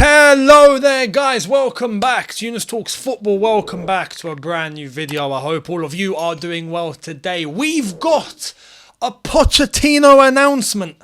Hello there guys, welcome back to Younes Talks Football, welcome back to a brand new video. I hope all of you are doing well today. We've got a Pochettino announcement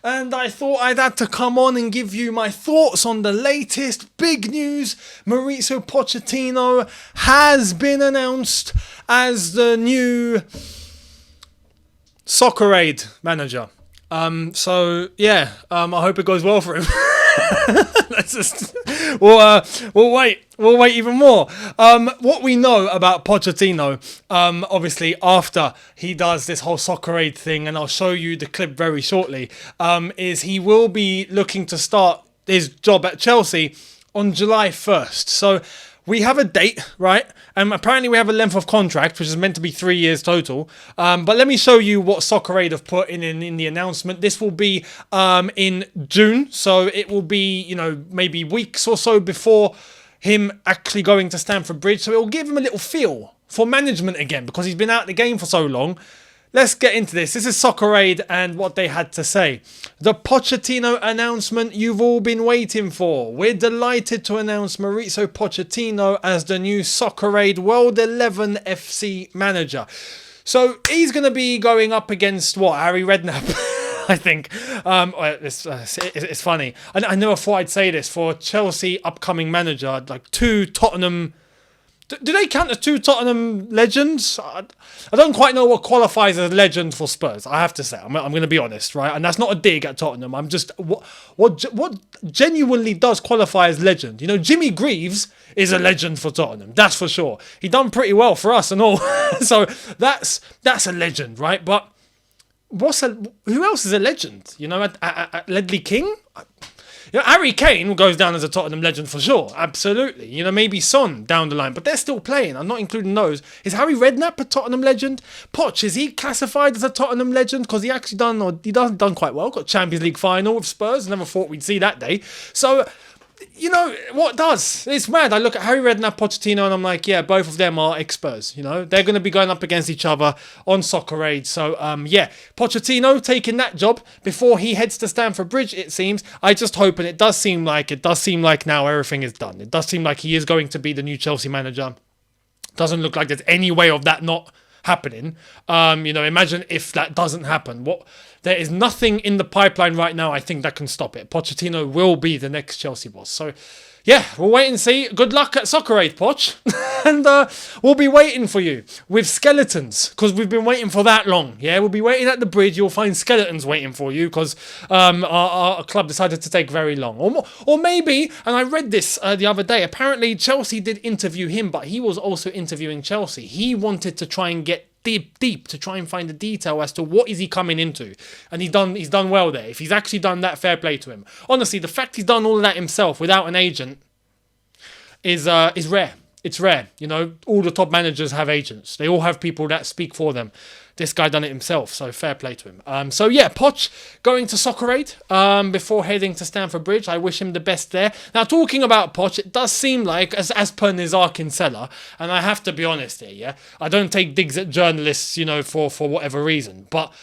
and I thought I'd had to come on and give you my thoughts on the latest big news. Mauricio Pochettino has been announced as the new Soccer Aid manager. I hope it goes well for him. We'll wait even more. What we know about Pochettino, obviously after he does this whole Soccer Aid thing, and I'll show you the clip very shortly, is he will be looking to start his job at Chelsea on July 1st. So we have a date, right? And apparently we have a length of contract, which is meant to be 3 years total. But let me show you what Soccer Aid have put in the announcement. This will be in June. So it will be, maybe weeks or so before him actually going to Stamford Bridge. So it will give him a little feel for management again, because he's been out of the game for so long. Let's get into this. This is Soccer Aid and what they had to say. The Pochettino announcement you've all been waiting for. We're delighted to announce Mauricio Pochettino as the new Soccer Aid World 11 FC manager. So he's going to be going up against Harry Redknapp, I think. It's funny. I never thought I'd say this for a Chelsea upcoming manager, like two Tottenham. Do they count as two Tottenham legends? I don't quite know what qualifies as a legend for Spurs, I have to say. I'm going to be honest, right? And that's not a dig at Tottenham. I'm just... What genuinely does qualify as legend? Jimmy Greaves is a legend for Tottenham, that's for sure. He done pretty well for us and all. So that's a legend, right? But who else is a legend? Ledley King? Harry Kane goes down as a Tottenham legend for sure. Absolutely. Maybe Son down the line, but they're still playing. I'm not including those. Is Harry Redknapp a Tottenham legend? Poch, is he classified as a Tottenham legend? Because he actually done quite well. Got Champions League final with Spurs. Never thought we'd see that day. So, what does? It's mad. I look at Harry Redknapp, Pochettino, and I'm like, yeah, both of them are ex-Spurs. They're going to be going up against each other on Soccer Aid. So, Pochettino taking that job before he heads to Stamford Bridge, it seems. I just hope, and it does seem like now everything is done. It does seem like he is going to be the new Chelsea manager. Doesn't look like there's any way of that not happening. Imagine if that doesn't happen. There is nothing in the pipeline right now, I think, that can stop it. Pochettino will be the next Chelsea boss. So, yeah, we'll wait and see. Good luck at Soccer Aid, Poch. And we'll be waiting for you with skeletons, because we've been waiting for that long. Yeah, we'll be waiting at the bridge. You'll find skeletons waiting for you, because our club decided to take very long. Or maybe, and I read this the other day, apparently Chelsea did interview him, but he was also interviewing Chelsea. He wanted to try and get deep to try and find the detail as to what is he coming into, and he's done well there. If he's actually done that, fair play to him. Honestly, the fact he's done all of that himself without an agent is rare. It's rare. All the top managers have agents. They all have people that speak for them. This guy done it himself, so fair play to him. Poch going to Soccer Aid before heading to Stamford Bridge. I wish him the best there. Now, talking about Poch, it does seem like, as per Nizar Kinsella, and I have to be honest here, yeah, I don't take digs at journalists, for whatever reason, but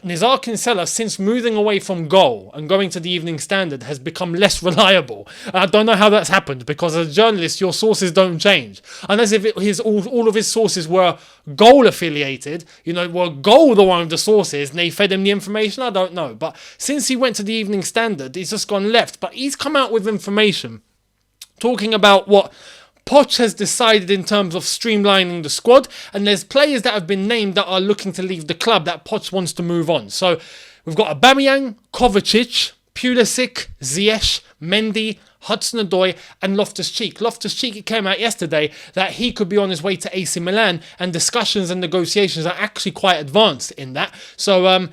Nizar Kinsella, since moving away from Goal and going to the Evening Standard, has become less reliable. I don't know how that's happened, because as a journalist, your sources don't change. Unless if all of his sources were Goal affiliated, were Goal the one with the sources and they fed him the information, I don't know. But since he went to the Evening Standard, he's just gone left. But he's come out with information talking about what Poch has decided in terms of streamlining the squad, and there's players that have been named that are looking to leave the club that Poch wants to move on. So we've got Aubameyang, Kovacic, Pulisic, Ziyech, Mendy, Hudson-Odoi and Loftus-Cheek. Loftus-Cheek, it came out yesterday that he could be on his way to AC Milan, and discussions and negotiations are actually quite advanced in that. So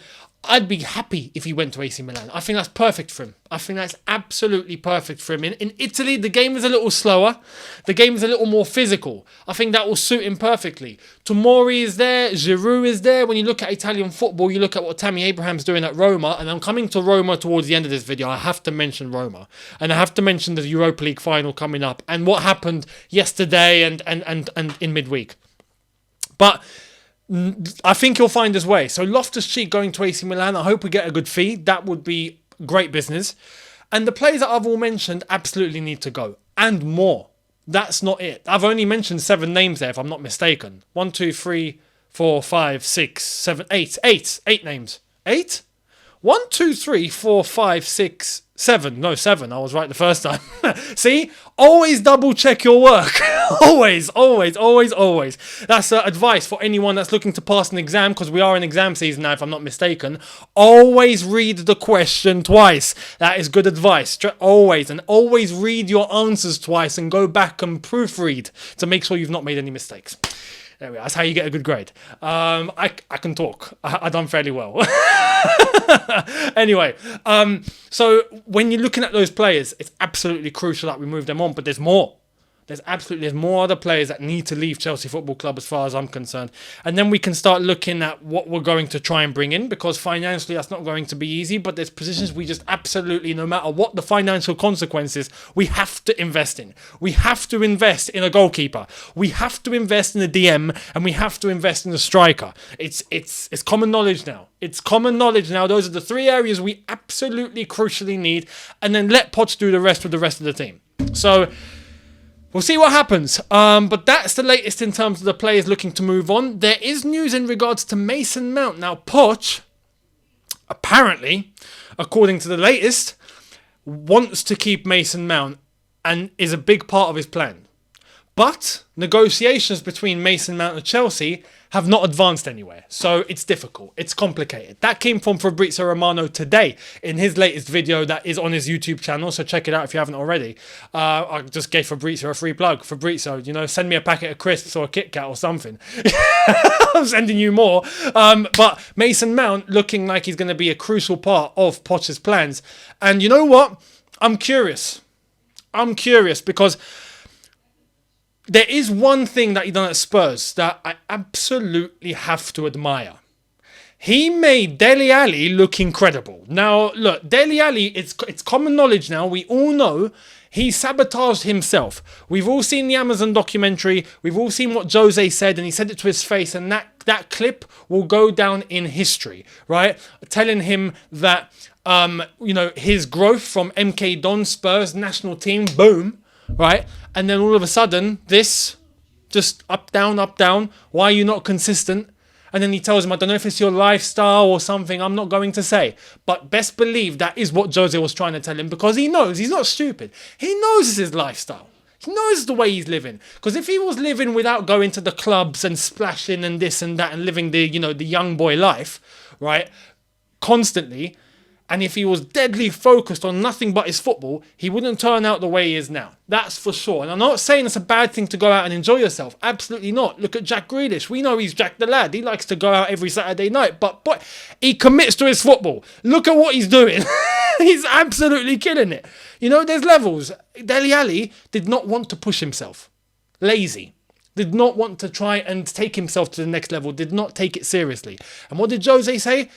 I'd be happy if he went to AC Milan. I think that's perfect for him. I think that's absolutely perfect for him. In Italy, the game is a little slower. The game is a little more physical. I think that will suit him perfectly. Tomori is there. Giroud is there. When you look at Italian football, you look at what Tammy Abraham's doing at Roma. And I'm coming to Roma towards the end of this video. I have to mention Roma. And I have to mention the Europa League final coming up. And what happened yesterday and in midweek. But I think he'll find his way. So Loftus-Cheek going to AC Milan. I hope we get a good fee. That would be great business. And the players that I've all mentioned absolutely need to go. And more. That's not it. I've only mentioned 7 names there, if I'm not mistaken. 1, 2, 3, 4, 5, 6, 7, 8. 8 names. 8? 1, 2, 3, 4, 5, 6, 7. No, 7. I was right the first time. See? Always double check your work. Always. That's advice for anyone that's looking to pass an exam, because we are in exam season now, if I'm not mistaken. Always read the question twice. That is good advice. Always. And always read your answers twice and go back and proofread to make sure you've not made any mistakes. There we are. That's how you get a good grade. I can talk. I've done fairly well. Anyway, so when you're looking at those players, it's absolutely crucial that we move them on. But there's more. There's more other players that need to leave Chelsea Football Club as far as I'm concerned. And then we can start looking at what we're going to try and bring in, because financially that's not going to be easy, but there's positions we just absolutely, no matter what the financial consequences, we have to invest in. We have to invest in a goalkeeper. We have to invest in a DM, and we have to invest in a striker. It's common knowledge now. It's common knowledge now. Those are the 3 areas we absolutely crucially need, and then let Poch do the rest with the rest of the team. So we'll see what happens. But that's the latest in terms of the players looking to move on. There is news in regards to Mason Mount. Now, Poch, apparently, according to the latest, wants to keep Mason Mount and is a big part of his plan. But negotiations between Mason Mount and Chelsea have not advanced anywhere. So it's difficult. It's complicated. That came from Fabrizio Romano today in his latest video that is on his YouTube channel. So check it out if you haven't already. I just gave Fabrizio a free plug. Fabrizio, send me a packet of crisps or a Kit Kat or something. I'm sending you more. But Mason Mount looking like he's going to be a crucial part of Poch's plans. And you know what? I'm curious because there is one thing that he done at Spurs that I absolutely have to admire. He made Dele Alli look incredible. Now, look, Dele Alli, it's common knowledge now. We all know he sabotaged himself. We've all seen the Amazon documentary. We've all seen what Jose said, and he said it to his face, and that clip will go down in history, right? Telling him that, his growth from MK Don Spurs national team, boom, right? And then all of a sudden, this, just up, down, why are you not consistent? And then he tells him, I don't know if it's your lifestyle or something, I'm not going to say. But best believe that is what Jose was trying to tell him, because he knows, he's not stupid. He knows it's his lifestyle. He knows the way he's living. Because if he was living without going to the clubs and splashing and this and that and living the young boy life, right, constantly, and if he was deadly focused on nothing but his football, he wouldn't turn out the way he is now. That's for sure. And I'm not saying it's a bad thing to go out and enjoy yourself. Absolutely not. Look at Jack Grealish. We know he's Jack the lad. He likes to go out every Saturday night. But boy, he commits to his football. Look at what he's doing. He's absolutely killing it. There's levels. Dele Alli did not want to push himself. Lazy. Did not want to try and take himself to the next level. Did not take it seriously. And what did Jose say?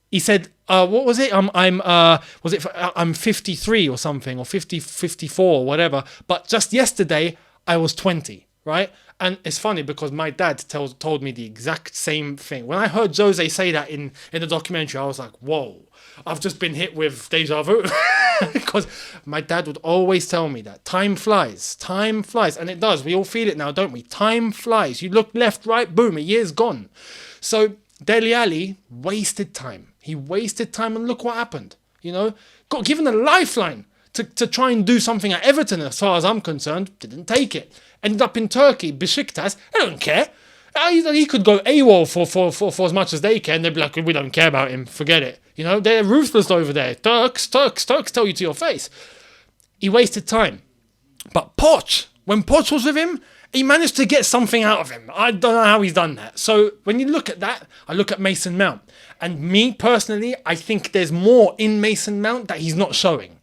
He said, what was it? I'm 53 or something, or 54 or whatever. But just yesterday, I was 20, right? And it's funny because my dad told me the exact same thing. When I heard Jose say that in the documentary, I was like, whoa, I've just been hit with deja vu. Because my dad would always tell me that time flies. And it does. We all feel it now, don't we? Time flies. You look left, right, boom, a year's gone. So Dele Alli wasted time. He wasted time, and look what happened. Got given a lifeline to try and do something at Everton, as far as I'm concerned. Didn't take it. Ended up in Turkey, Besiktas. They don't care. He could go AWOL for as much as they can. They'd be like, we don't care about him. Forget it. They're ruthless over there. Turks tell you to your face. He wasted time. But Poch, when Poch was with him, he managed to get something out of him. I don't know how he's done that. So when you look at that, I look at Mason Mount. And me, personally, I think there's more in Mason Mount that he's not showing.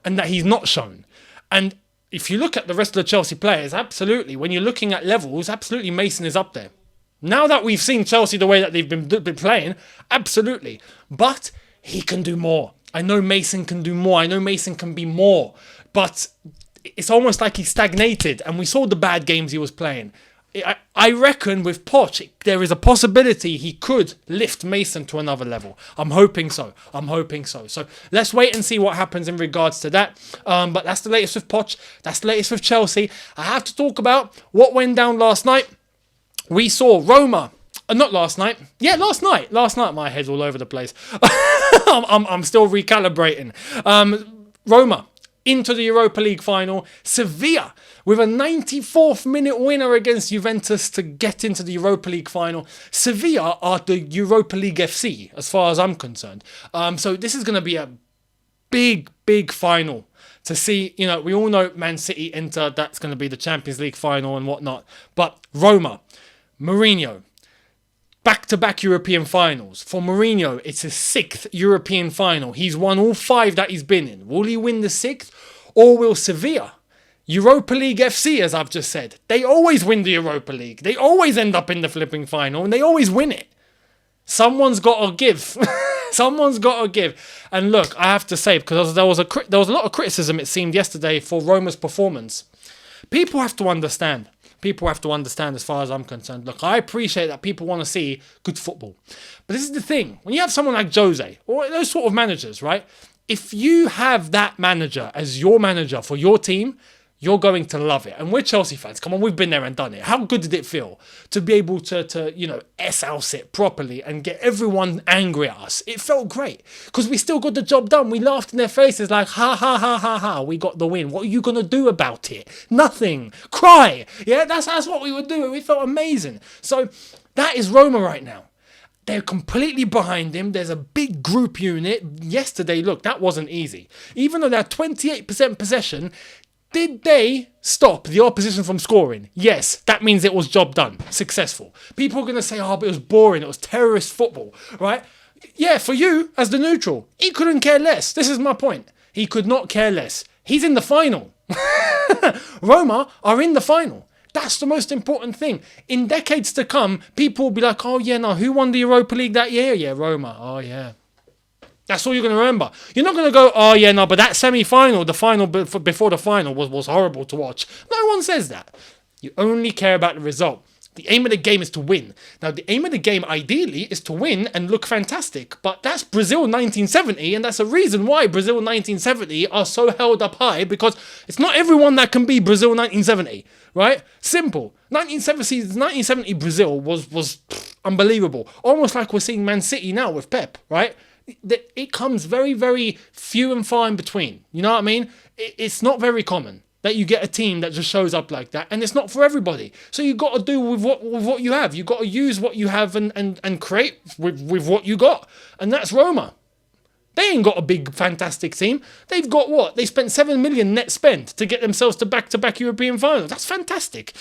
And that he's not shown. And if you look at the rest of the Chelsea players, absolutely, when you're looking at levels, absolutely Mason is up there. Now that we've seen Chelsea the way that they've been playing, absolutely. But he can do more. I know Mason can do more. I know Mason can be more. But it's almost like he stagnated, and we saw the bad games he was playing. I reckon with Poch, there is a possibility he could lift Mason to another level. I'm hoping so. So let's wait and see what happens in regards to that. But that's the latest with Poch. That's the latest with Chelsea. I have to talk about what went down last night. We saw Roma. Not last night. Yeah, last night. Last night, my head's all over the place. I'm still recalibrating. Roma into the Europa League final. Sevilla with a 94th minute winner against Juventus to get into the Europa League final. Sevilla are the Europa League FC, as far as I'm concerned. So this is going to be a big final to see. You know, we all know Man City enter. That's going to be the Champions League final and whatnot. But Roma, Mourinho, back-to-back European finals. For Mourinho, it's his 6th European final. He's won all 5 that he's been in. Will he win the 6th? Or will Sevilla, Europa League FC, as I've just said, they always win the Europa League. They always end up in the flipping final and they always win it. Someone's got to give. Someone's got to give. And look, I have to say, because there was a lot of criticism, it seemed, yesterday for Roma's performance. People have to understand. As far as I'm concerned. Look, I appreciate that people want to see good football. But this is the thing. When you have someone like Jose, or those sort of managers, right? If you have that manager as your manager for your team, you're going to love it. And we're Chelsea fans. Come on, we've been there and done it. How good did it feel to be able to S-house it properly and get everyone angry at us? It felt great because we still got the job done. We laughed in their faces like, ha, ha, ha, ha, ha. We got the win. What are you going to do about it? Nothing. Cry. Yeah, that's what we would do. We felt amazing. So that is Roma right now. They're completely behind him. There's a big group unit. Yesterday, look, that wasn't easy. Even though they're 28% possession, did they stop the opposition from scoring? Yes, that means it was job done. Successful. People are going to say, oh, but it was boring. It was terrorist football, right? Yeah, for you, as the neutral, he couldn't care less. This is my point. He could not care less. He's in the final. Roma are in the final. That's the most important thing. In decades to come, people will be like, oh, yeah, no, who won the Europa League that year? Yeah, Roma. Oh, yeah. That's all you're going to remember. You're not going to go, oh, yeah, no, but that semi-final, the final before the final was horrible to watch. No one says that. You only care about the result. The aim of the game is to win. Now, the aim of the game, ideally, is to win and look fantastic. But that's Brazil 1970, and that's a reason why Brazil 1970 are so held up high, because it's not everyone that can be Brazil 1970, right? Simple. 1970 Brazil was unbelievable. Almost like we're seeing Man City now with Pep, right? It comes very, very few and far in between. You know what I mean? It's not very common that you get a team that just shows up like that, and it's not for everybody. So you got to do with what you have. You got to use what you have and create with what you got, and that's Roma. They ain't got a big, fantastic team. They've got what? They spent 7 million net spend to get themselves to back-to-back European finals. That's fantastic.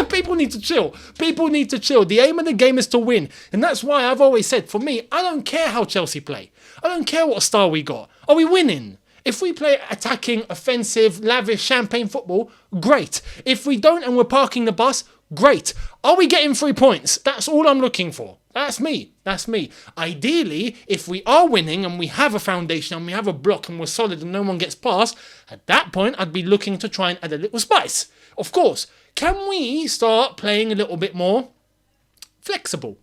People need to chill. The aim of the game is to win. And that's why I've always said, for me, I don't care how Chelsea play. I don't care what style we got. Are we winning? If we play attacking, offensive, lavish, champagne football, great. If we don't and we're parking the bus, great. Are we getting 3 points? That's all I'm looking for. That's me. Ideally, if we are winning and we have a foundation and we have a block and we're solid and no one gets past, at that point, I'd be looking to try and add a little spice. Of course, can we start playing a little bit more flexible?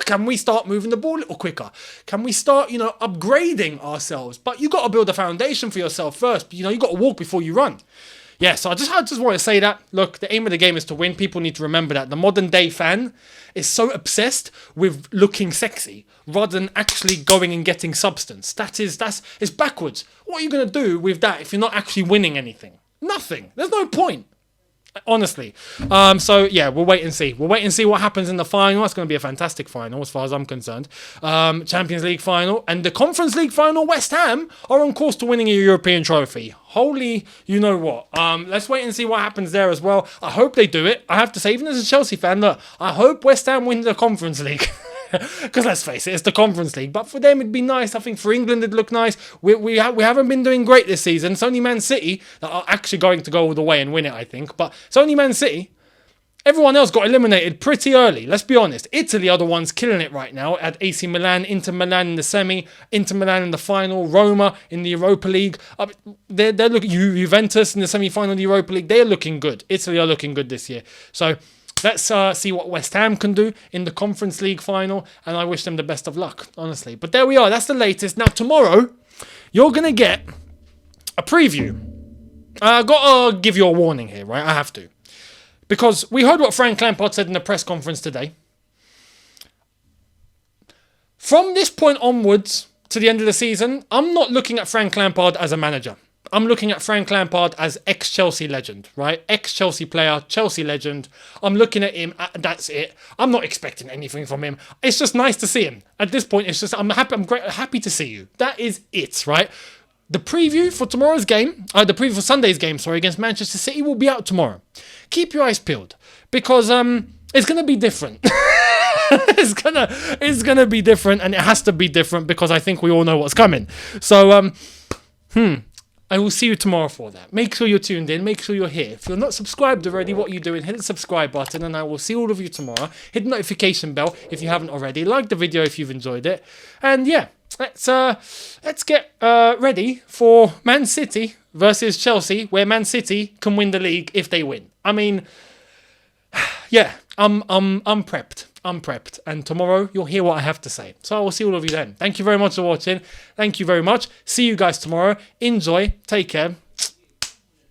Can we start moving the ball a little quicker? Can we start, upgrading ourselves? But you got to build a foundation for yourself first. You got to walk before you run. Yeah, so I just want to say that. Look, the aim of the game is to win. People need to remember that. The modern day fan is so obsessed with looking sexy rather than actually going and getting substance. It's backwards. What are you going to do with that if you're not actually winning anything? Nothing. There's no point. Honestly. So yeah, we'll wait and see. We'll wait and see what happens in the final. It's going to be a fantastic final as far as I'm concerned. Champions League final and the Conference League final. West Ham are on course to winning a European trophy. Holy, you know what? Let's wait and see what happens there as well. I hope they do it. I have to say, even as a Chelsea fan, look, I hope West Ham win the Conference League. Because let's face it, it's the Conference League. But for them, it'd be nice. I think for England, it'd look nice. We haven't been doing great this season. It's only Man City that are actually going to go all the way and win it, I think. But it's only Man City. Everyone else got eliminated pretty early. Let's be honest. Italy are the ones killing it right now at AC Milan, Inter Milan in the semi, Inter Milan in the final, Roma in the Europa League. They're looking Juventus in the semi-final of the Europa League. They're looking good. Italy are looking good this year. So Let's see what West Ham can do in the Conference League final, and I wish them the best of luck, honestly. But there we are. That's the latest. Now, tomorrow, you're going to get a preview. I got to give you a warning here, right? I have to. Because we heard what Frank Lampard said in the press conference today. From this point onwards to the end of the season, I'm not looking at Frank Lampard as a manager. I'm looking at Frank Lampard as ex-Chelsea legend, right? Ex-Chelsea player, Chelsea legend. I'm looking at him, that's it. I'm not expecting anything from him. It's just nice to see him. At this point, it's just, I'm happy to see you. That is it, right? The preview for tomorrow's game, the preview for Sunday's game, against Manchester City will be out tomorrow. Keep your eyes peeled, because it's going to be different. It's gonna be different, and it has to be different because I think we all know what's coming. So, I will see you tomorrow for that. Make sure you're tuned in. Make sure you're here. If you're not subscribed already, what are you doing? Hit the subscribe button, and I will see all of you tomorrow. Hit the notification bell if you haven't already. Like the video if you've enjoyed it, and yeah, let's get ready for Man City versus Chelsea, where Man City can win the league if they win. I mean, yeah, I'm prepped. I'm prepped. And tomorrow, you'll hear what I have to say. So I will see all of you then. Thank you very much for watching. Thank you very much. See you guys tomorrow. Enjoy. Take care.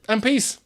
And peace.